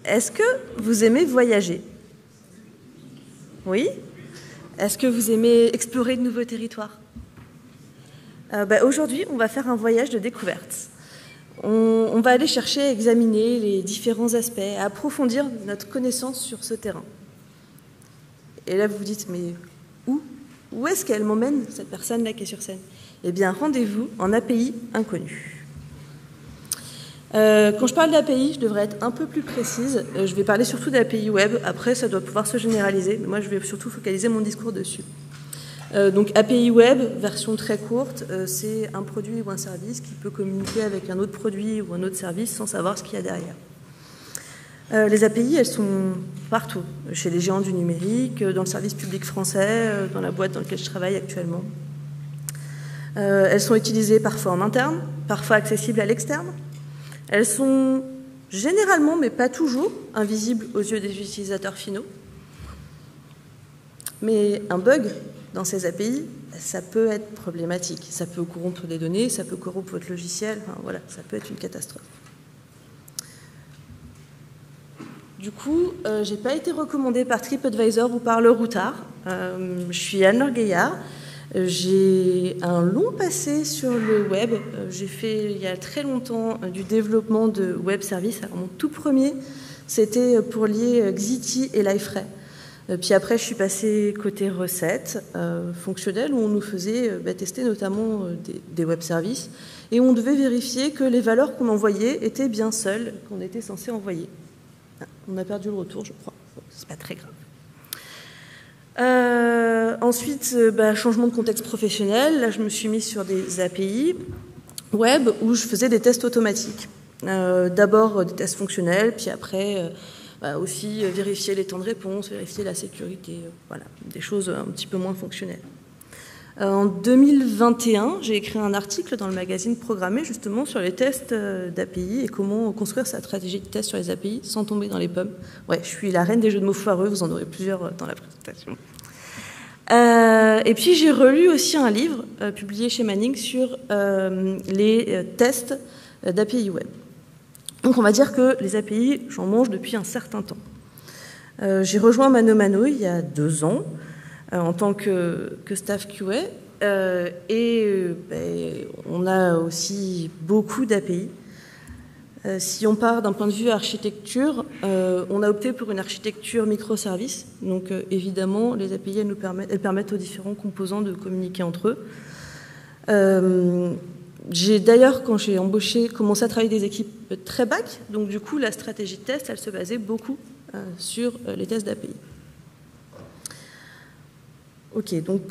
Est-ce que vous aimez voyager? Oui? Est-ce que vous aimez explorer de nouveaux territoires? Aujourd'hui, on va faire un voyage de découverte. On va aller chercher à examiner les différents aspects, à approfondir notre connaissance sur ce terrain. Et là, vous vous dites, mais où est-ce qu'elle m'emmène, cette personne-là qui est sur scène? Eh bien, rendez-vous en API inconnu. Quand je parle d'API, je devrais être un peu plus précise. Je vais parler surtout d'API web. Après, ça doit pouvoir se généraliser. Mais moi, je vais surtout focaliser mon discours dessus. Donc, API web, version très courte, c'est un produit ou un service qui peut communiquer avec un autre produit ou un autre service sans savoir ce qu'il y a derrière. Les API, elles sont partout, chez les géants du numérique, dans le service public français, dans la boîte dans laquelle je travaille actuellement. Elles sont utilisées parfois en interne, parfois accessibles à l'externe. Elles sont généralement, mais pas toujours, invisibles aux yeux des utilisateurs finaux. Mais un bug dans ces API, ça peut être problématique. Ça peut corrompre des données, ça peut corrompre votre logiciel, enfin, voilà, ça peut être une catastrophe. Du coup, je n'ai pas été recommandée par TripAdvisor ou par Le Routard. Je suis Anne-Laure Gaillard. J'ai un long passé sur le web. J'ai fait, il y a très longtemps, du développement de web services. Alors, mon tout premier, c'était pour lier Xity et Liferay. Puis après, je suis passée côté recettes fonctionnelles, où on nous faisait tester notamment des web services. Et on devait vérifier que les valeurs qu'on envoyait étaient bien celles qu'on était censé envoyer. On a perdu le retour, je crois. C'est pas très grave. Ensuite, changement de contexte professionnel. Là, je me suis mise sur des API web où je faisais des tests automatiques. D'abord des tests fonctionnels, puis après aussi vérifier les temps de réponse, vérifier la sécurité, voilà, des choses un petit peu moins fonctionnelles. En 2021, j'ai écrit un article dans le magazine Programmer justement sur les tests d'API et comment construire sa stratégie de test sur les API sans tomber dans les pommes. Ouais, je suis la reine des jeux de mots foireux, vous en aurez plusieurs dans la présentation. Et puis j'ai relu aussi un livre publié chez Manning sur les tests d'API web. Donc on va dire que les API, j'en mange depuis un certain temps. J'ai rejoint ManoMano il y a 2 ans. En tant que staff QA, on a aussi beaucoup d'API. Si on part d'un point de vue architecture, on a opté pour une architecture microservice. Donc évidemment, les API, elles permettent aux différents composants de communiquer entre eux. J'ai d'ailleurs, quand j'ai embauché, commencé à travailler des équipes très back. Donc du coup, la stratégie de test, elle se basait beaucoup sur les tests d'API. Ok, donc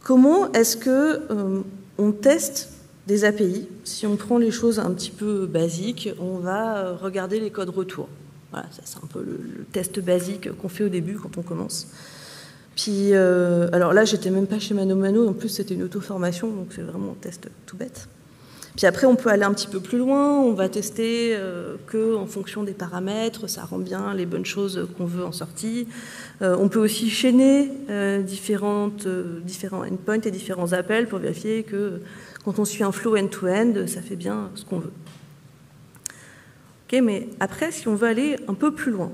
comment est-ce qu'on teste des API? Si on prend les choses un petit peu basiques, on va regarder les codes retour. Voilà, ça c'est un peu le test basique qu'on fait au début quand on commence. Puis, alors là, j'étais même pas chez ManoMano, en plus c'était une auto-formation, donc c'est vraiment un test tout bête. Puis après, on peut aller un petit peu plus loin, on va tester qu'en fonction des paramètres, ça rend bien les bonnes choses qu'on veut en sortie. On peut aussi chaîner différents endpoints et différents appels pour vérifier que quand on suit un flow end-to-end, ça fait bien ce qu'on veut. Ok, mais après, si on veut aller un peu plus loin,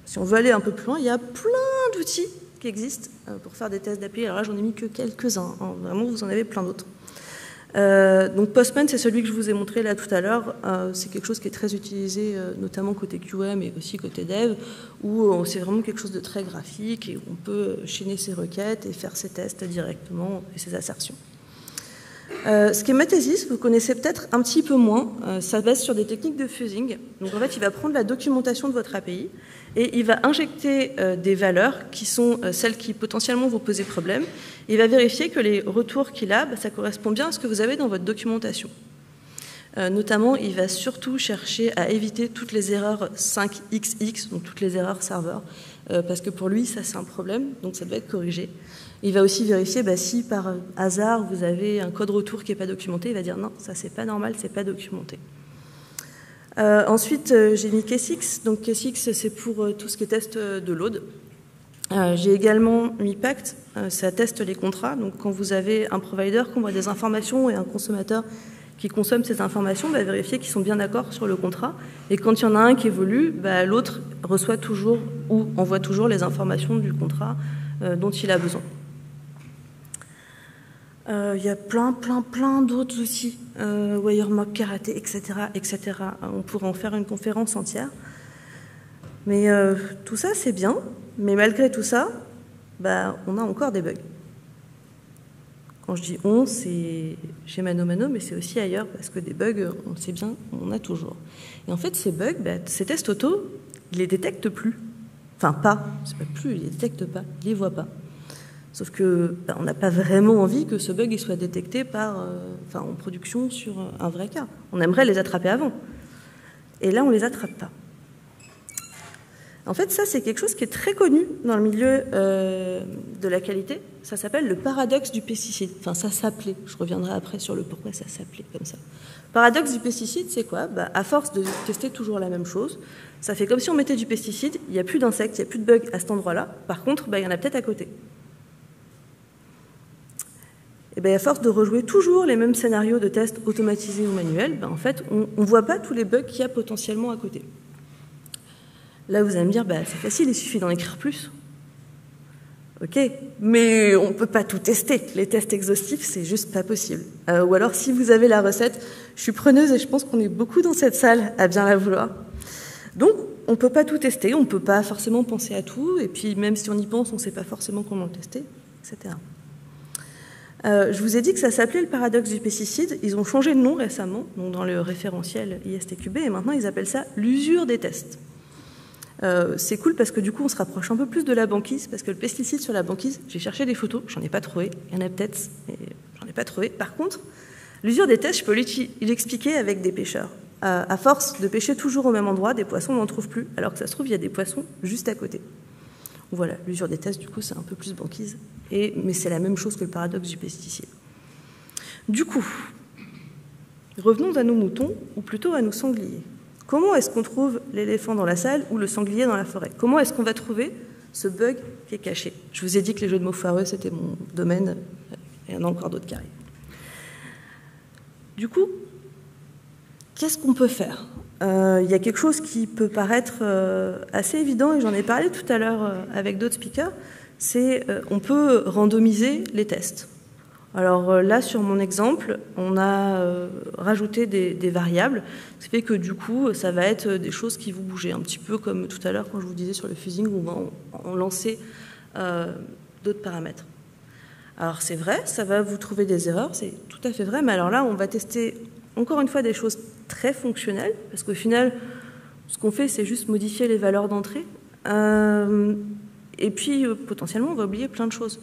il y a plein d'outils qui existent pour faire des tests d'API. Alors là, j'en ai mis que quelques-uns, hein. Vraiment, vous en avez plein d'autres. Donc Postman, c'est celui que je vous ai montré là tout à l'heure. C'est quelque chose qui est très utilisé, notamment côté QA, mais aussi côté dev, où c'est vraiment quelque chose de très graphique et on peut chaîner ses requêtes et faire ses tests directement et ses assertions. Schematasys, vous connaissez peut-être un petit peu moins. Ça base sur des techniques de fuzzing. Donc en fait, il va prendre la documentation de votre API et il va injecter des valeurs qui sont celles qui potentiellement vous poser problème. Il va vérifier que les retours qu'il a, ça correspond bien à ce que vous avez dans votre documentation. Notamment, il va surtout chercher à éviter toutes les erreurs 5xx, donc toutes les erreurs serveurs, parce que pour lui, ça c'est un problème, donc ça doit être corrigé. Il va aussi vérifier si par hasard vous avez un code retour qui n'est pas documenté, il va dire non, ça c'est pas normal, c'est pas documenté. Ensuite, j'ai mis K6, donc K6 c'est pour tout ce qui est test de load. J'ai également mis Pact, ça teste les contrats, donc quand vous avez un provider qui envoie des informations et un consommateur qui consomme ces informations va vérifier qu'ils sont bien d'accord sur le contrat. Et quand il y en a un qui évolue, l'autre reçoit toujours ou envoie toujours les informations du contrat dont il a besoin. Il y a plein d'autres outils, Wiremark, Karaté, etc., etc. On pourrait en faire une conférence entière. Mais tout ça, c'est bien. Mais malgré tout ça, on a encore des bugs. Quand je dis « on », c'est chez Mano Mano, mais c'est aussi ailleurs, parce que des bugs, on le sait bien, on a toujours. Et en fait, ces bugs, ces tests auto, ils les détectent plus. Enfin, c'est pas plus, ils les détectent pas, ils les voient pas. Sauf que on n'a pas vraiment envie que ce bug il soit détecté en production sur un vrai cas. On aimerait les attraper avant. Et là, on les attrape pas. En fait, ça, c'est quelque chose qui est très connu dans le milieu de la qualité. Ça s'appelle le paradoxe du pesticide. Enfin, ça s'appelait. Je reviendrai après sur le pourquoi ça s'appelait comme ça. Paradoxe du pesticide, c'est quoi? À force de tester toujours la même chose, ça fait comme si on mettait du pesticide, il n'y a plus d'insectes, il n'y a plus de bugs à cet endroit-là. Par contre, il y en a peut-être à côté. Et à force de rejouer toujours les mêmes scénarios de tests automatisés ou manuels, en fait, on ne voit pas tous les bugs qu'il y a potentiellement à côté. Là, vous allez me dire, c'est facile, il suffit d'en écrire plus. Ok, mais on ne peut pas tout tester. Les tests exhaustifs, c'est juste pas possible. Ou alors, si vous avez la recette, je suis preneuse et je pense qu'on est beaucoup dans cette salle à bien la vouloir. Donc, on ne peut pas tout tester, on ne peut pas forcément penser à tout, et puis même si on y pense, on ne sait pas forcément comment le tester, etc. Je vous ai dit que ça s'appelait le paradoxe du pesticide. Ils ont changé de nom récemment, donc dans le référentiel ISTQB, et maintenant ils appellent ça l'usure des tests. C'est cool parce que du coup on se rapproche un peu plus de la banquise, parce que le pesticide sur la banquise, j'ai cherché des photos, j'en ai pas trouvé, il y en a peut-être, mais j'en ai pas trouvé. Par contre, l'usure des tests, je peux l'expliquer avec des pêcheurs. À force de pêcher toujours au même endroit, des poissons on n'en trouve plus, alors que ça se trouve il y a des poissons juste à côté. Voilà, l'usure des tests, du coup, c'est un peu plus banquise, mais c'est la même chose que le paradoxe du pesticide. Du coup, revenons à nos moutons, ou plutôt à nos sangliers. Comment est-ce qu'on trouve l'éléphant dans la salle ou le sanglier dans la forêt? Comment est-ce qu'on va trouver ce bug qui est caché? Je vous ai dit que les jeux de mots foireux, c'était mon domaine, et il y en a encore d'autres qui arrivent. Du coup, qu'est-ce qu'on peut faire? Il y a quelque chose qui peut paraître assez évident, et j'en ai parlé tout à l'heure avec d'autres speakers, c'est on peut randomiser les tests. Alors là, sur mon exemple, on a rajouté des variables, ce qui fait que du coup, ça va être des choses qui vont bouger, un petit peu comme tout à l'heure quand je vous disais sur le fuzzing, où on va lancer d'autres paramètres. Alors c'est vrai, ça va vous trouver des erreurs, c'est tout à fait vrai, mais alors là, on va tester encore une fois des choses très fonctionnelles, parce qu'au final, ce qu'on fait, c'est juste modifier les valeurs d'entrée, et puis potentiellement, on va oublier plein de choses.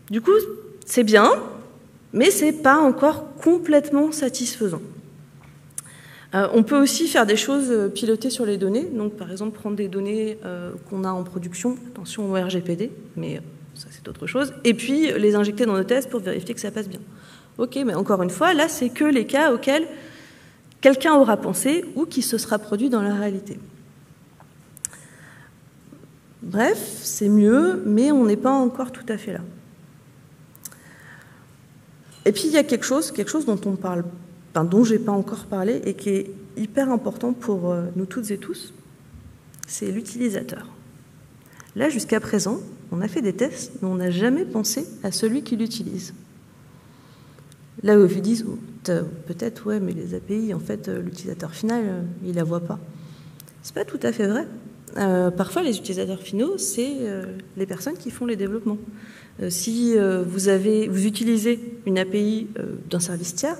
Du coup, c'est bien, mais c'est pas encore complètement satisfaisant. On peut aussi faire des choses pilotées sur les données, donc par exemple prendre des données qu'on a en production, attention au RGPD, mais ça c'est autre chose, et puis les injecter dans nos tests pour vérifier que ça passe bien. Ok, mais encore une fois, là c'est que les cas auxquels quelqu'un aura pensé ou qui se sera produit dans la réalité. Bref, c'est mieux, mais on n'est pas encore tout à fait là. Et puis il y a quelque chose dont on parle, dont j'ai pas encore parlé et qui est hyper important pour nous toutes et tous, c'est l'utilisateur. Là, jusqu'à présent, on a fait des tests, mais on n'a jamais pensé à celui qui l'utilise. Là où ils disent, peut-être, ouais, mais les API, en fait, l'utilisateur final, il la voit pas. C'est pas tout à fait vrai. Parfois, les utilisateurs finaux, c'est les personnes qui font les développements. Si vous utilisez une API d'un service tiers,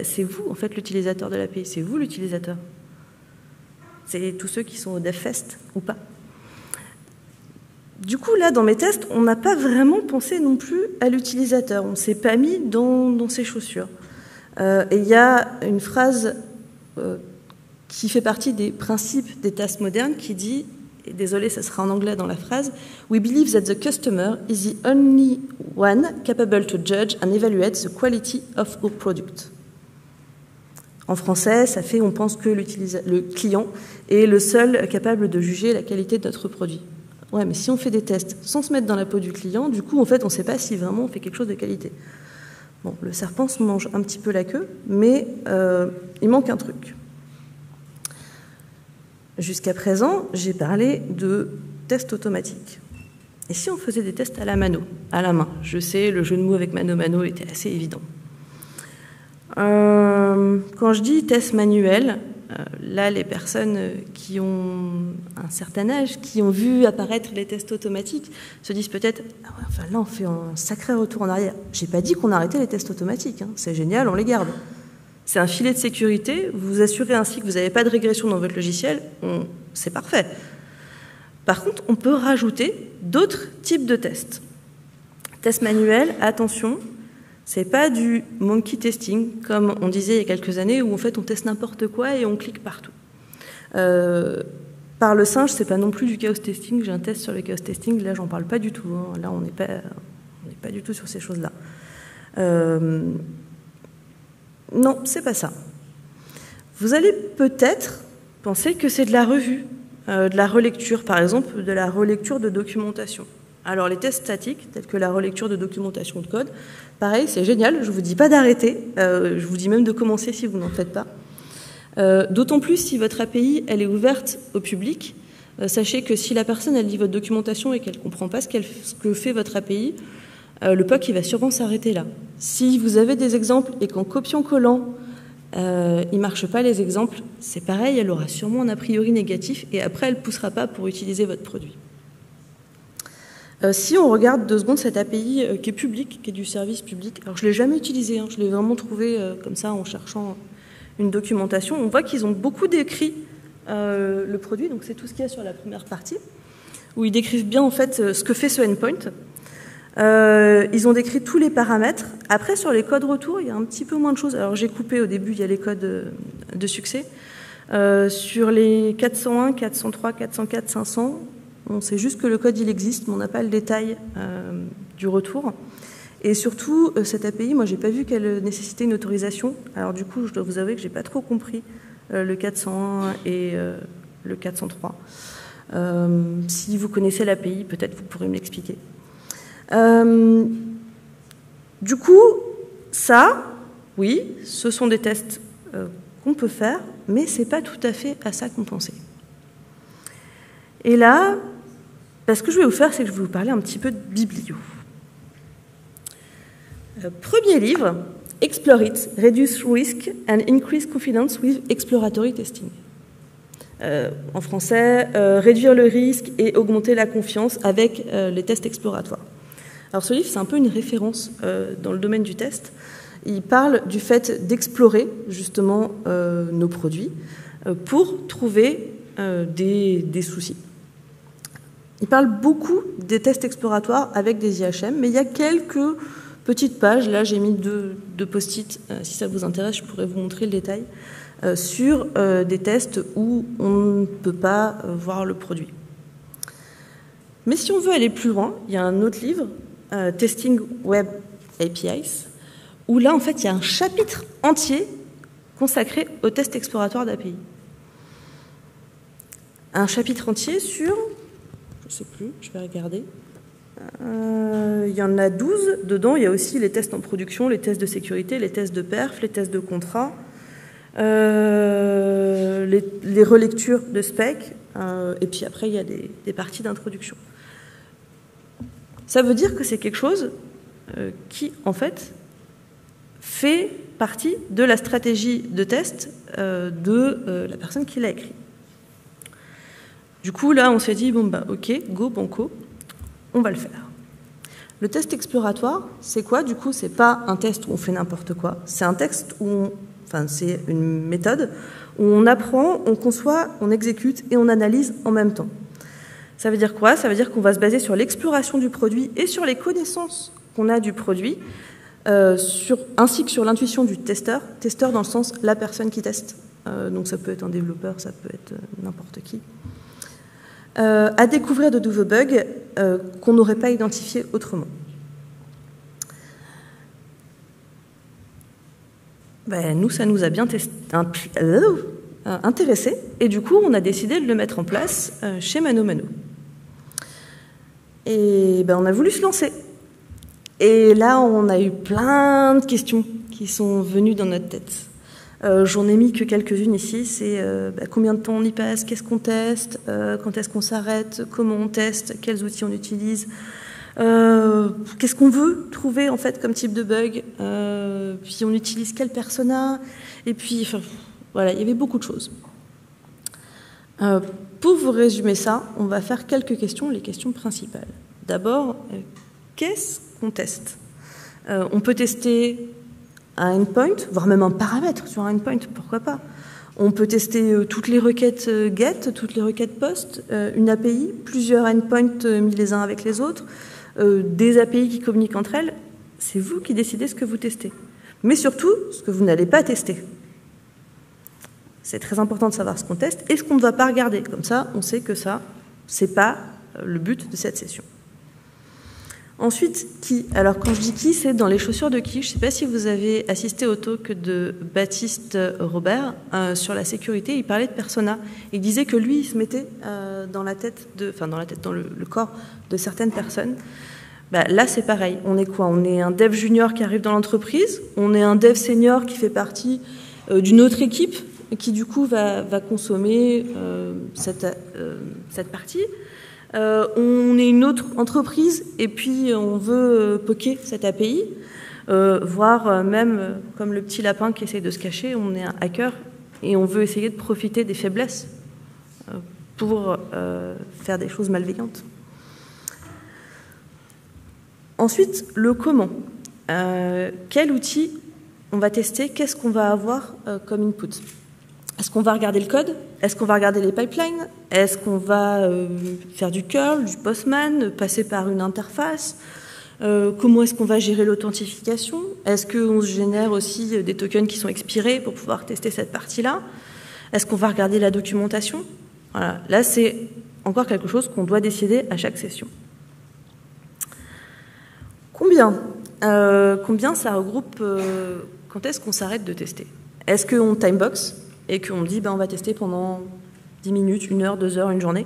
c'est vous, en fait, l'utilisateur de l'API. C'est vous, l'utilisateur. C'est tous ceux qui sont au DevFest ou pas. Du coup, là, dans mes tests, on n'a pas vraiment pensé non plus à l'utilisateur. On ne s'est pas mis dans ses chaussures. Et il y a une phrase qui fait partie des principes des tests modernes qui dit, et désolé, ça sera en anglais dans la phrase, « We believe that the customer is the only one capable to judge and evaluate the quality of our product. » En français, ça fait « On pense que le client est le seul capable de juger la qualité de notre produit. » Ouais, mais si on fait des tests sans se mettre dans la peau du client, du coup, en fait, on ne sait pas si vraiment on fait quelque chose de qualité. Bon, le serpent se mange un petit peu la queue, mais il manque un truc. Jusqu'à présent, j'ai parlé de tests automatiques. Et si on faisait des tests à la mano, à la main? Je sais, le jeu de mots avec mano était assez évident. Quand je dis test manuel, là, les personnes qui ont un certain âge, qui ont vu apparaître les tests automatiques, se disent peut-être « Ah ouais, enfin là, on fait un sacré retour en arrière. J'ai pas dit qu'on arrêtait les tests automatiques. Hein. C'est génial, on les garde. C'est un filet de sécurité. Vous vous assurez ainsi que vous n'avez pas de régression dans votre logiciel. C'est parfait. Par contre, on peut rajouter d'autres types de tests. Test manuel, attention, c'est pas du monkey testing, comme on disait il y a quelques années, où en fait on teste n'importe quoi et on clique partout. Par le singe, c'est pas non plus du chaos testing. J'ai un test sur le chaos testing, là j'en parle pas du tout. Hein. Là on n'est pas du tout sur ces choses-là. Non, c'est pas ça. Vous allez peut-être penser que c'est de la revue, de la relecture, par exemple, de la relecture de documentation. Alors les tests statiques, tels que la relecture de documentation de code, pareil, c'est génial, je ne vous dis pas d'arrêter, je vous dis même de commencer si vous n'en faites pas. D'autant plus si votre API elle est ouverte au public, sachez que si la personne elle lit votre documentation et qu'elle ne comprend pas ce que fait votre API, le POC il va sûrement s'arrêter là. Si vous avez des exemples et qu'en copiant-collant, il ne marche pas les exemples, c'est pareil, elle aura sûrement un a priori négatif et après elle ne poussera pas pour utiliser votre produit. Si on regarde 2 secondes cette API qui est publique, qui est du service public, alors je ne l'ai jamais utilisé, hein, je l'ai vraiment trouvé comme ça en cherchant une documentation, on voit qu'ils ont beaucoup décrit le produit, donc c'est tout ce qu'il y a sur la première partie, où ils décrivent bien en fait ce que fait ce endpoint. Ils ont décrit tous les paramètres. Après, sur les codes retour, il y a un petit peu moins de choses. Alors j'ai coupé au début, il y a les codes de succès. Sur les 401, 403, 404, 500, on sait juste que le code il existe, mais on n'a pas le détail du retour. Et surtout, cette API, moi j'ai pas vu qu'elle nécessitait une autorisation. Alors du coup, je dois vous avouer que j'ai pas trop compris le 401 et le 403. Si vous connaissez l'API, peut-être vous pourrez me l'expliquer. Du coup, ça, oui, ce sont des tests qu'on peut faire, mais ce n'est pas tout à fait à ça qu'on pensait. Et là, ce que je vais vous faire, c'est que je vais vous parler un petit peu de biblio. Premier livre, Explore It, Reduce Risk and Increase Confidence with Exploratory Testing. En français, réduire le risque et augmenter la confiance avec les tests exploratoires. Alors ce livre, c'est un peu une référence dans le domaine du test. Il parle du fait d'explorer justement nos produits pour trouver des soucis. Il parle beaucoup des tests exploratoires avec des IHM, mais il y a quelques petites pages, là j'ai mis deux post-it, si ça vous intéresse, je pourrais vous montrer le détail, sur des tests où on ne peut pas voir le produit. Mais si on veut aller plus loin, il y a un autre livre, Testing Web APIs, où là, en fait, il y a un chapitre entier consacré aux tests exploratoires d'API. Un chapitre entier sur, je ne sais plus, je vais regarder, il y en a 12. Dedans, il y a aussi les tests en production, les tests de sécurité, les tests de perf, les tests de contrat, les relectures de spec, et puis après, il y a des parties d'introduction. Ça veut dire que c'est quelque chose qui, en fait, fait partie de la stratégie de test de la personne qui l'a écrit. Du coup, là, on s'est dit, bon, bah, ok, go, banco, on va le faire. Le test exploratoire, c'est quoi? Du coup, c'est pas un test où on fait n'importe quoi. C'est un test où c'est une méthode où on apprend, on conçoit, on exécute et on analyse en même temps. Ça veut dire quoi? Ça veut dire qu'on va se baser sur l'exploration du produit et sur les connaissances qu'on a du produit, ainsi que sur l'intuition du testeur. Testeur dans le sens la personne qui teste. Donc ça peut être un développeur, ça peut être n'importe qui. À découvrir de nouveaux bugs qu'on n'aurait pas identifiés autrement. Nous, ça nous a bien intéressés, et du coup, on a décidé de le mettre en place chez ManoMano. Et on a voulu se lancer. Et là, on a eu plein de questions qui sont venues dans notre tête. J'en ai mis que quelques-unes ici. C'est combien de temps on y passe, qu'est-ce qu'on teste, quand est-ce qu'on s'arrête, comment on teste, quels outils on utilise, qu'est-ce qu'on veut trouver en fait comme type de bug, puis on utilise quel persona, et puis voilà, il y avait beaucoup de choses. Pour vous résumer ça, on va faire quelques questions, les questions principales. D'abord, qu'est-ce qu'on teste? On peut tester un endpoint, voire même un paramètre sur un endpoint, pourquoi pas. On peut tester toutes les requêtes GET, toutes les requêtes POST, une API, plusieurs endpoints mis les uns avec les autres, des API qui communiquent entre elles. C'est vous qui décidez ce que vous testez. Mais surtout, ce que vous n'allez pas tester. C'est très important de savoir ce qu'on teste et ce qu'on ne va pas regarder. Comme ça, on sait que ça, c'est pas le but de cette session. Ensuite, qui? Alors, quand je dis qui, c'est dans les chaussures de qui. Je ne sais pas si vous avez assisté au talk de Baptiste Robert sur la sécurité. Il parlait de persona. Il disait que lui, il se mettait dans le corps de certaines personnes. Là, c'est pareil. On est quoi? On est un dev junior qui arrive dans l'entreprise. On est un dev senior qui fait partie d'une autre équipe qui, du coup, va consommer cette partie. On est une autre entreprise et puis on veut poker cette API, voire même comme le petit lapin qui essaie de se cacher, on est un hacker et on veut essayer de profiter des faiblesses pour faire des choses malveillantes. Ensuite, le comment. Quel outil on va tester? Qu'est-ce qu'on va avoir comme input? Est-ce qu'on va regarder le code? Est-ce qu'on va regarder les pipelines? Est-ce qu'on va faire du curl, du postman, passer par une interface? Comment est-ce qu'on va gérer l'authentification? Est-ce qu'on se génère aussi des tokens qui sont expirés pour pouvoir tester cette partie-là? Est-ce qu'on va regarder la documentation? Voilà. Là, c'est encore quelque chose qu'on doit décider à chaque session. Combien ça regroupe? Quand est-ce qu'on s'arrête de tester? Est-ce qu'on timebox et qu'on dit on va tester pendant 10 minutes, 1 heure, 2 heures, une journée?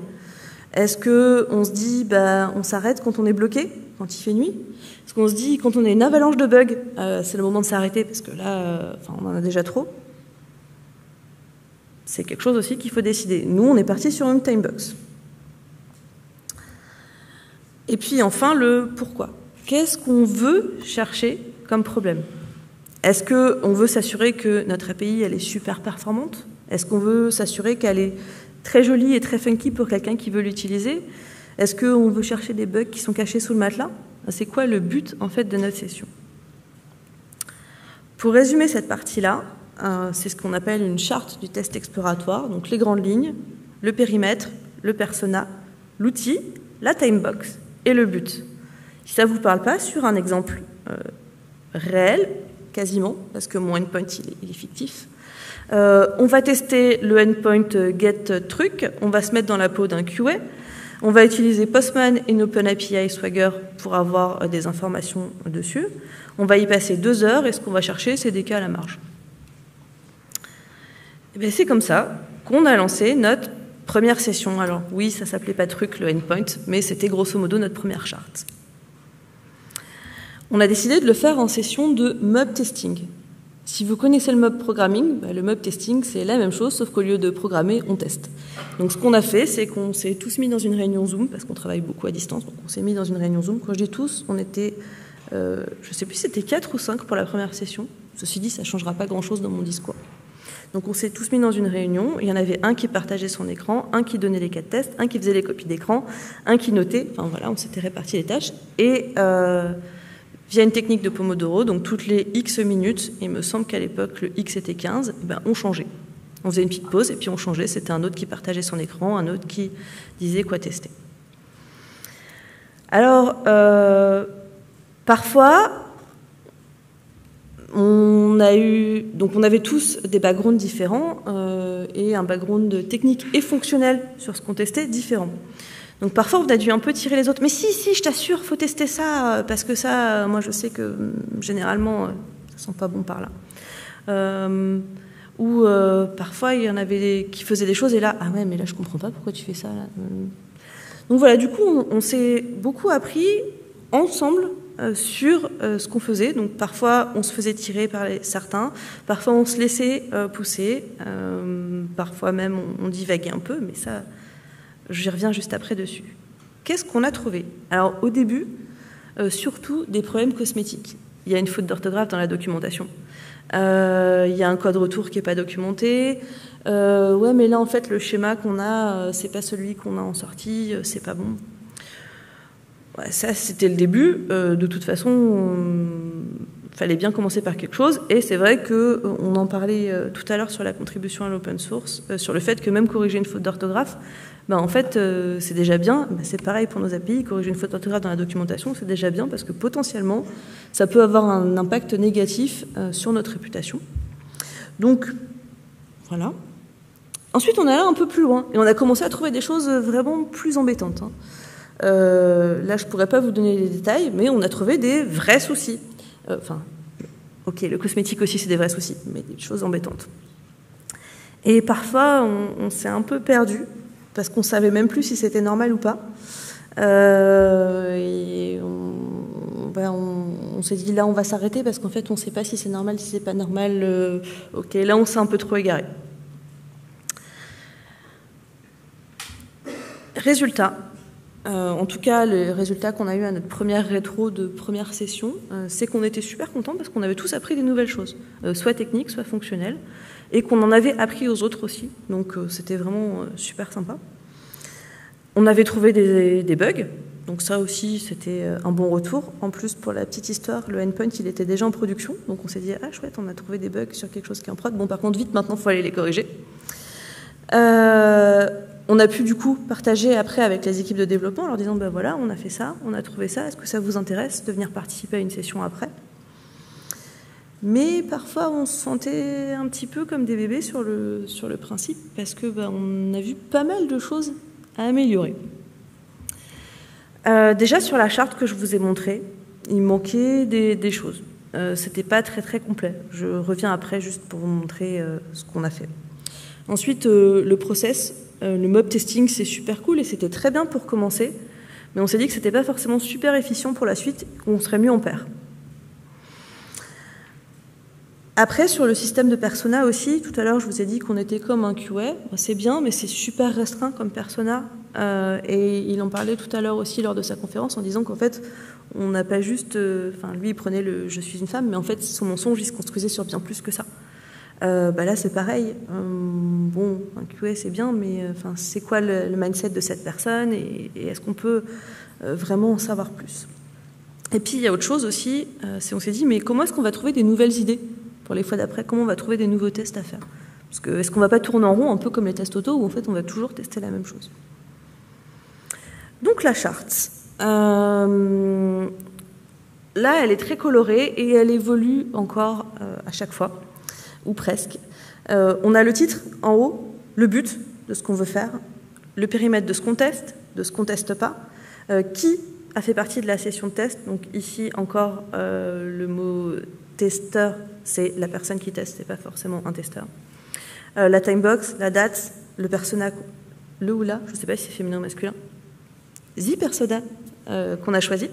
Est-ce qu'on se dit on s'arrête quand on est bloqué, quand il fait nuit? Est-ce qu'on se dit quand on a une avalanche de bugs, c'est le moment de s'arrêter parce que là, on en a déjà trop? C'est quelque chose aussi qu'il faut décider. Nous, on est parti sur une timebox. Et puis enfin, le pourquoi. Qu'est-ce qu'on veut chercher comme problème? Est-ce qu'on veut s'assurer que notre API elle est super performante? Est-ce qu'on veut s'assurer qu'elle est très jolie et très funky pour quelqu'un qui veut l'utiliser? Est-ce qu'on veut chercher des bugs qui sont cachés sous le matelas? C'est quoi le but en fait de notre session? Pour résumer cette partie-là, c'est ce qu'on appelle une charte du test exploratoire, donc les grandes lignes, le périmètre, le persona, l'outil, la timebox et le but. Si ça ne vous parle pas, sur un exemple réel, quasiment, parce que mon endpoint il est fictif, on va tester le endpoint get truc, on va se mettre dans la peau d'un QA, on va utiliser Postman et OpenAPI Swagger pour avoir des informations dessus, on va y passer 2 heures et ce qu'on va chercher c'est des cas à la marge. Et bien, c'est comme ça qu'on a lancé notre première session. Alors oui, ça s'appelait pas truc le endpoint, mais c'était grosso modo notre première charte. On a décidé de le faire en session de mob testing. Si vous connaissez le mob programming, le mob testing, c'est la même chose, sauf qu'au lieu de programmer, on teste. Donc ce qu'on a fait, c'est qu'on s'est tous mis dans une réunion Zoom, parce qu'on travaille beaucoup à distance, donc on s'est mis dans une réunion Zoom. Quand je dis tous, on était, je ne sais plus si c'était 4 ou 5 pour la première session. Ceci dit, ça ne changera pas grand-chose dans mon discours. Donc on s'est tous mis dans une réunion, il y en avait un qui partageait son écran, un qui donnait les cas de test, un qui faisait les copies d'écran, un qui notait, enfin voilà, on s'était réparti les tâches, et via une technique de Pomodoro, donc toutes les X minutes, il me semble qu'à l'époque le X était 15, on changeait. On faisait une petite pause et puis on changeait, c'était un autre qui partageait son écran, un autre qui disait quoi tester. Alors, parfois, on avait tous des backgrounds différents et un background technique et fonctionnel sur ce qu'on testait différent. Donc parfois, on a dû un peu tirer les autres. Mais si, je t'assure, faut tester ça, parce que ça, moi, je sais que généralement, ça sent pas bon par là. Ou parfois, il y en avait qui faisaient des choses, et là, ah ouais, mais là, je comprends pas pourquoi tu fais ça. Là. Donc voilà, du coup, on s'est beaucoup appris ensemble sur ce qu'on faisait. Donc parfois on se faisait tirer par certains, parfois on se laissait pousser, parfois même on divaguait un peu, mais ça, j'y reviens juste après dessus. Qu'est-ce qu'on a trouvé? Alors au début, surtout des problèmes cosmétiques. Il y a une faute d'orthographe dans la documentation. Il y a un code retour qui n'est pas documenté. Ouais, mais là en fait le schéma qu'on a, c'est pas celui qu'on a en sortie, c'est pas bon. Ouais, ça, c'était le début. De toute façon, il fallait bien commencer par quelque chose. Et c'est vrai qu'on en parlait tout à l'heure sur la contribution à l'open source, sur le fait que même corriger une faute d'orthographe, ben, en fait, c'est déjà bien. Ben, c'est pareil pour nos API. Corriger une faute d'orthographe dans la documentation, c'est déjà bien parce que potentiellement, ça peut avoir un impact négatif sur notre réputation. Donc, voilà. Ensuite, on est allé un peu plus loin et on a commencé à trouver des choses vraiment plus embêtantes. Là, je ne pourrais pas vous donner les détails, mais on a trouvé des vrais soucis. Enfin, ok, le cosmétique aussi, c'est des vrais soucis, mais des choses embêtantes. Et parfois, on s'est un peu perdu, parce qu'on ne savait même plus si c'était normal ou pas. Et on s'est dit, là, on va s'arrêter, parce qu'en fait, on ne sait pas si c'est normal, si c'est pas normal. Ok, là, on s'est un peu trop égaré. Résultat. En tout cas, le résultat qu'on a eu à notre première rétro de première session, c'est qu'on était super contents parce qu'on avait tous appris des nouvelles choses, soit techniques, soit fonctionnelles, et qu'on en avait appris aux autres aussi. Donc c'était vraiment super sympa. On avait trouvé des bugs, donc ça aussi c'était un bon retour. En plus, pour la petite histoire, le endpoint il était déjà en production, donc on s'est dit ah chouette, on a trouvé des bugs sur quelque chose qui est en prod. Bon par contre vite, maintenant il faut aller les corriger. On a pu du coup partager après avec les équipes de développement en leur disant ben voilà, on a fait ça, on a trouvé ça, est-ce que ça vous intéresse de venir participer à une session après? Mais parfois on se sentait un petit peu comme des bébés sur le principe parce que ben, on a vu pas mal de choses à améliorer. Déjà sur la charte que je vous ai montrée, il manquait des choses. C'était pas très complet. Je reviens après juste pour vous montrer ce qu'on a fait. Ensuite, le process, le mob testing, c'est super cool et c'était très bien pour commencer, mais on s'est dit que c'était pas forcément super efficient pour la suite, qu'on serait mieux en pair. Après, sur le système de persona aussi, tout à l'heure, je vous ai dit qu'on était comme un QA. C'est bien, mais c'est super restreint comme persona. Et il en parlait tout à l'heure aussi lors de sa conférence en disant qu'en fait, on n'a pas juste... Enfin, lui, il prenait le « je suis une femme », mais en fait, son mensonge, il se construisait sur bien plus que ça. Là, c'est pareil. Bon, un QA, c'est bien, mais c'est quoi le mindset de cette personne et est-ce qu'on peut vraiment en savoir plus? Et puis, il y a autre chose aussi, on s'est dit, mais comment est-ce qu'on va trouver des nouvelles idées pour les fois d'après? Comment on va trouver des nouveaux tests à faire? Parce que est-ce qu'on ne va pas tourner en rond, un peu comme les tests auto, où en fait, on va toujours tester la même chose? Donc, la charte. Là, elle est très colorée et elle évolue encore à chaque fois. Ou presque. On a le titre en haut, le but de ce qu'on veut faire, le périmètre de ce qu'on teste, de ce qu'on ne teste pas, qui a fait partie de la session de test. Donc ici encore, le mot testeur, c'est la personne qui teste, c'est pas forcément un testeur. La timebox, la date, le persona, le ou la, je ne sais pas si c'est féminin ou masculin, the persona qu'on a choisi,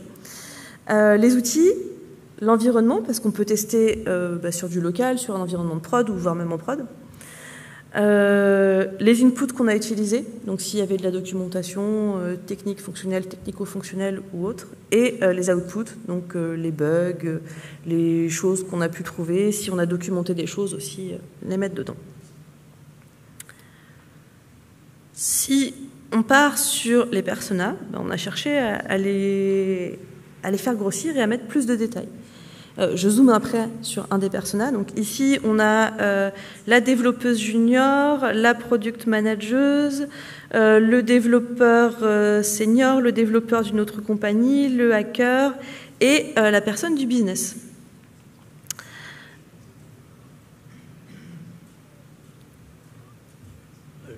les outils, l'environnement, parce qu'on peut tester sur du local, sur un environnement de prod, ou voire même en prod. Les inputs qu'on a utilisés, donc s'il y avait de la documentation technique, fonctionnelle, technico-fonctionnelle ou autre, et les outputs, donc les bugs, les choses qu'on a pu trouver, si on a documenté des choses aussi, les mettre dedans. Si on part sur les personas, on a cherché à les faire grossir et à mettre plus de détails. Je zoome après sur un des personas. Donc ici, on a la développeuse junior, la product manageuse, le développeur senior, le développeur d'une autre compagnie, le hacker et la personne du business.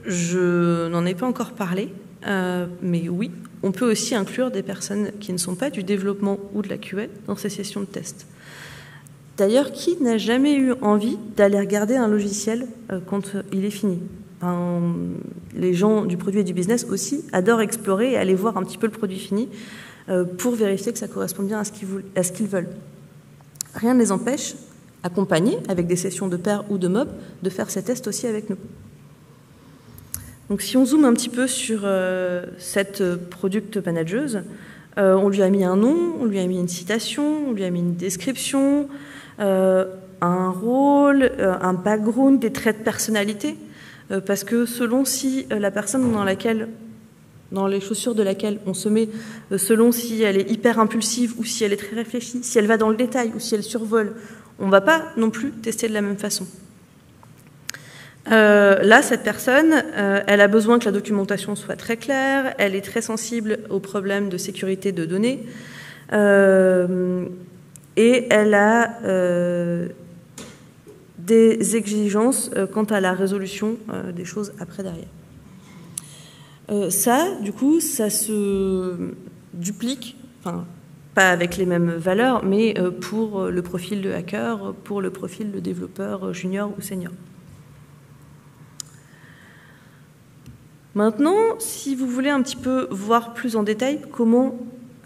Je n'en ai pas encore parlé, mais oui, on peut aussi inclure des personnes qui ne sont pas du développement ou de la QA dans ces sessions de test. D'ailleurs, qui n'a jamais eu envie d'aller regarder un logiciel quand il est fini? Les gens du produit et du business aussi adorent explorer et aller voir un petit peu le produit fini. pour vérifier que ça correspond bien à ce qu'ils veulent. Rien ne les empêche, accompagnés avec des sessions de pair ou de mob, de faire ces tests aussi avec nous. Donc si on zoome un petit peu sur cette product manageuse, on lui a mis un nom, on lui a mis une citation, on lui a mis une description, un rôle, un background, des traits de personnalité, parce que selon si la personne dans les chaussures de laquelle on se met, selon si elle est hyper impulsive ou si elle est très réfléchie, si elle va dans le détail ou si elle survole, on ne va pas non plus tester de la même façon. Là, cette personne, elle a besoin que la documentation soit très claire, elle est très sensible aux problèmes de sécurité de données, et elle a des exigences quant à la résolution des choses après derrière. Ça, du coup, ça se duplique, enfin, pas avec les mêmes valeurs, mais pour le profil de hacker, pour le profil de développeur junior ou senior. Maintenant, si vous voulez un petit peu voir plus en détail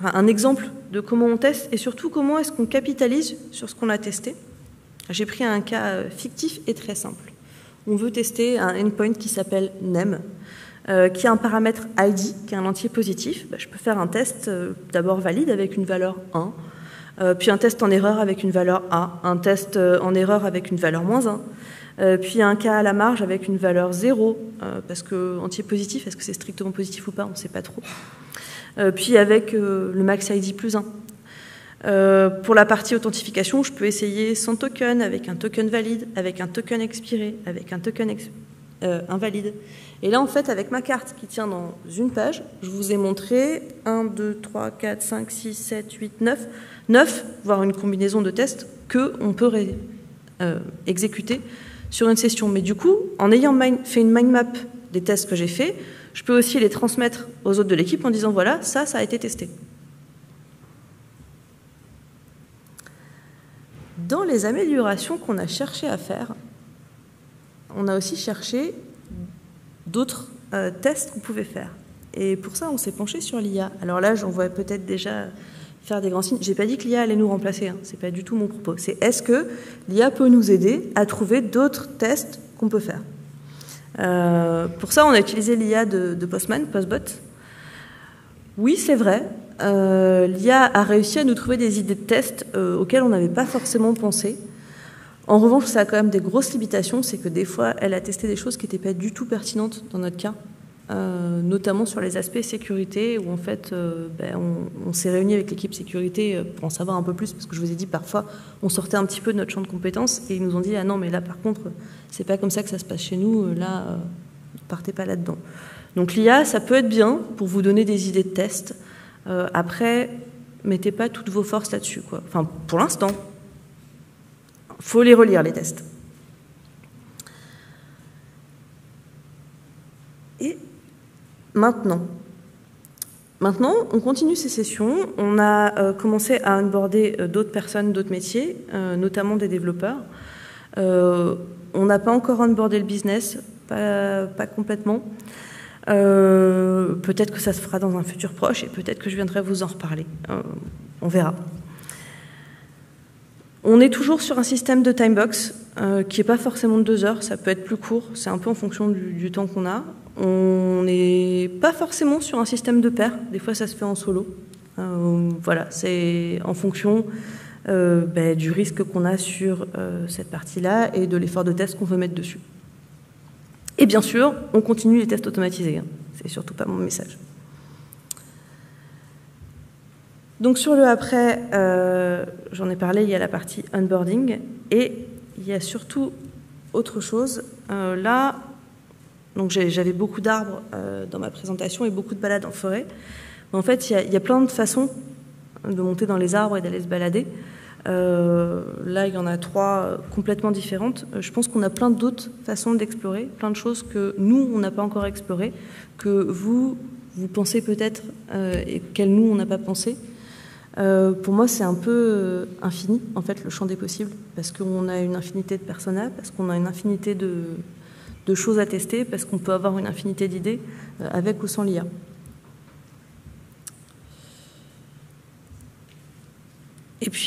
un exemple de comment on teste et surtout comment est-ce qu'on capitalise sur ce qu'on a testé, j'ai pris un cas fictif et très simple. On veut tester un endpoint qui s'appelle name, qui a un paramètre ID, qui est un entier positif. Je peux faire un test d'abord valide avec une valeur 1, puis un test en erreur avec une valeur A, un test en erreur avec une valeur -1, puis un cas à la marge avec une valeur 0, parce que entier positif, est-ce que c'est strictement positif ou pas, on ne sait pas trop. Puis avec le max ID +1. Pour la partie authentification, je peux essayer sans token, avec un token valide, avec un token expiré, avec un token invalide. Et là, en fait, avec ma carte qui tient dans une page, je vous ai montré 1, 2, 3, 4, 5, 6, 7, 8, 9, voire une combinaison de tests qu'on peut exécuter sur une session. Mais du coup, en ayant fait une mind map des tests que j'ai faits, je peux aussi les transmettre aux autres de l'équipe en disant voilà, ça a été testé. Dans les améliorations qu'on a cherché à faire, on a aussi cherché d'autres tests qu'on pouvait faire. Et pour ça, on s'est penché sur l'IA. Alors là, j'en vois peut-être déjà faire des grands signes. J'ai pas dit que l'IA allait nous remplacer, hein. C'est pas du tout mon propos. C'est est-ce que l'IA peut nous aider à trouver d'autres tests qu'on peut faire. Pour ça, on a utilisé l'IA de Postman, Postbot. Oui, c'est vrai. L'IA a réussi à nous trouver des idées de tests auxquelles on n'avait pas forcément pensé. En revanche, ça a quand même des grosses limitations, c'est que des fois, elle a testé des choses qui n'étaient pas du tout pertinentes dans notre cas, notamment sur les aspects sécurité, où en fait, on s'est réunis avec l'équipe sécurité pour en savoir un peu plus, parce que je vous ai dit, parfois, on sortait un petit peu de notre champ de compétences, et ils nous ont dit, ah non, mais là, par contre, c'est pas comme ça que ça se passe chez nous, là, ne partez pas là-dedans. Donc l'IA, ça peut être bien pour vous donner des idées de tests. Après, mettez pas toutes vos forces là-dessus, quoi. Enfin, pour l'instant. Faut les relire, les tests. Et maintenant, on continue ces sessions. On a commencé à onboarder d'autres personnes, d'autres métiers, notamment des développeurs. On n'a pas encore onboardé le business, pas complètement. Peut-être que ça se fera dans un futur proche et peut-être que je viendrai vous en reparler. On verra. On est toujours sur un système de timebox qui n'est pas forcément de 2 heures, ça peut être plus court, c'est un peu en fonction du temps qu'on a. On n'est pas forcément sur un système de pair, des fois ça se fait en solo. Voilà, c'est en fonction du risque qu'on a sur cette partie-là et de l'effort de test qu'on veut mettre dessus. Et bien sûr, on continue les tests automatisés, hein. C'est surtout pas mon message. Donc sur le après, j'en ai parlé, il y a la partie onboarding et il y a surtout autre chose. Là, donc j'avais beaucoup d'arbres dans ma présentation et beaucoup de balades en forêt. Mais en fait, il y a plein de façons de monter dans les arbres et d'aller se balader. Là, il y en a 3 complètement différentes. Je pense qu'on a plein d'autres façons d'explorer, plein de choses que nous, on n'a pas encore explorées, que vous pensez peut-être et qu'elles, nous, on n'a pas pensé. Pour moi, c'est un peu infini, en fait, le champ des possibles, parce qu'on a une infinité de personas, parce qu'on a une infinité de choses à tester, parce qu'on peut avoir une infinité d'idées, avec ou sans l'IA.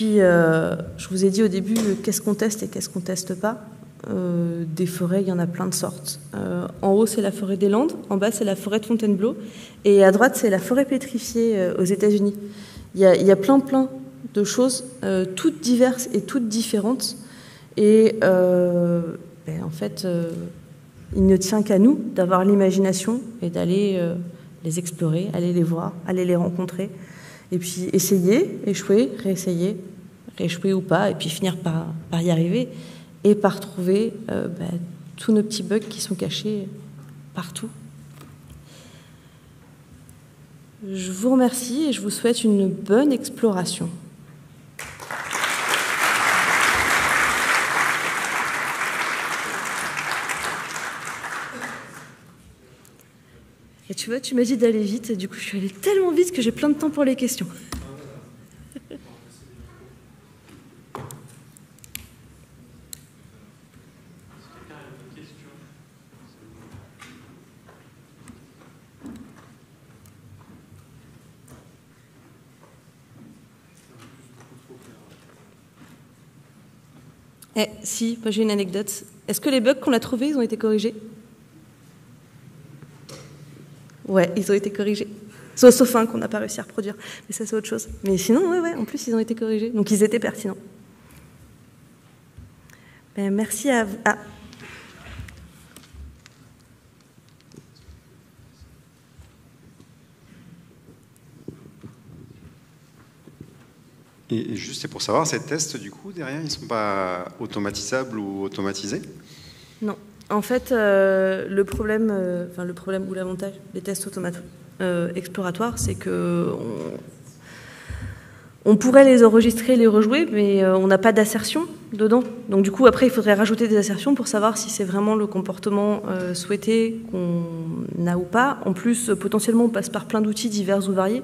puis, je vous ai dit au début, qu'est-ce qu'on teste et qu'est-ce qu'on teste pas. Des forêts, il y en a plein de sortes. En haut, c'est la forêt des Landes, en bas, c'est la forêt de Fontainebleau, et à droite, c'est la forêt pétrifiée aux États-Unis. Il y a plein de choses, toutes diverses et toutes différentes. Et en fait, il ne tient qu'à nous d'avoir l'imagination et d'aller les explorer, aller les voir, aller les rencontrer. Et puis essayer, échouer, réessayer, rééchouer ou pas, et puis finir par y arriver. Et par trouver tous nos petits bugs qui sont cachés partout. Je vous remercie et je vous souhaite une bonne exploration. Et tu vois, tu m'as dit d'aller vite, et du coup je suis allée tellement vite que j'ai plein de temps pour les questions. Si, moi j'ai une anecdote. Est-ce que les bugs qu'on a trouvés, ils ont été corrigés? Ouais, ils ont été corrigés. Sauf un qu'on n'a pas réussi à reproduire. Mais ça, c'est autre chose. Mais sinon, ouais, en plus, ils ont été corrigés. Donc, ils étaient pertinents. Merci à vous. Ah. Et juste, c'est pour savoir, ces tests, du coup, derrière, ils ne sont pas automatisables ou automatisés? Non. En fait, le problème ou l'avantage des tests exploratoires, c'est que on pourrait les enregistrer, les rejouer, mais on n'a pas d'assertion dedans. Donc du coup, après, il faudrait rajouter des assertions pour savoir si c'est vraiment le comportement souhaité qu'on a ou pas. En plus, potentiellement, on passe par plein d'outils divers ou variés.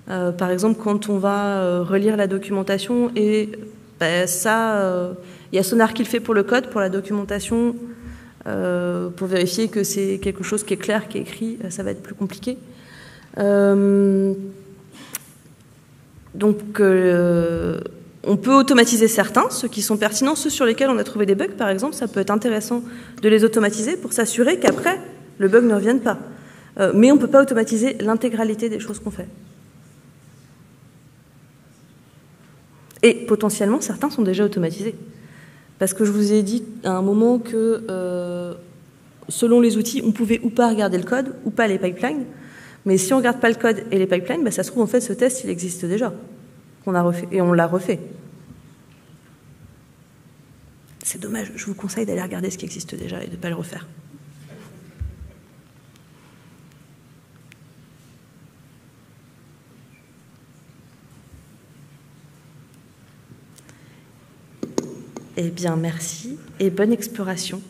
Par exemple, quand on va relire la documentation, et ça, il y a Sonar qui le fait pour le code, pour la documentation, pour vérifier que c'est quelque chose qui est clair, qui est écrit, ça va être plus compliqué. Donc, on peut automatiser certains, ceux qui sont pertinents, ceux sur lesquels on a trouvé des bugs, par exemple, ça peut être intéressant de les automatiser pour s'assurer qu'après, le bug ne revienne pas. Mais on ne peut pas automatiser l'intégralité des choses qu'on fait. Et potentiellement, certains sont déjà automatisés. Parce que je vous ai dit à un moment que, selon les outils, on pouvait ou pas regarder le code, ou pas les pipelines. Mais si on ne regarde pas le code et les pipelines, ça se trouve, en fait, ce test, il existe déjà. On a refait, et on l'a refait. C'est dommage. Je vous conseille d'aller regarder ce qui existe déjà et de ne pas le refaire. Eh bien, merci et bonne exploration.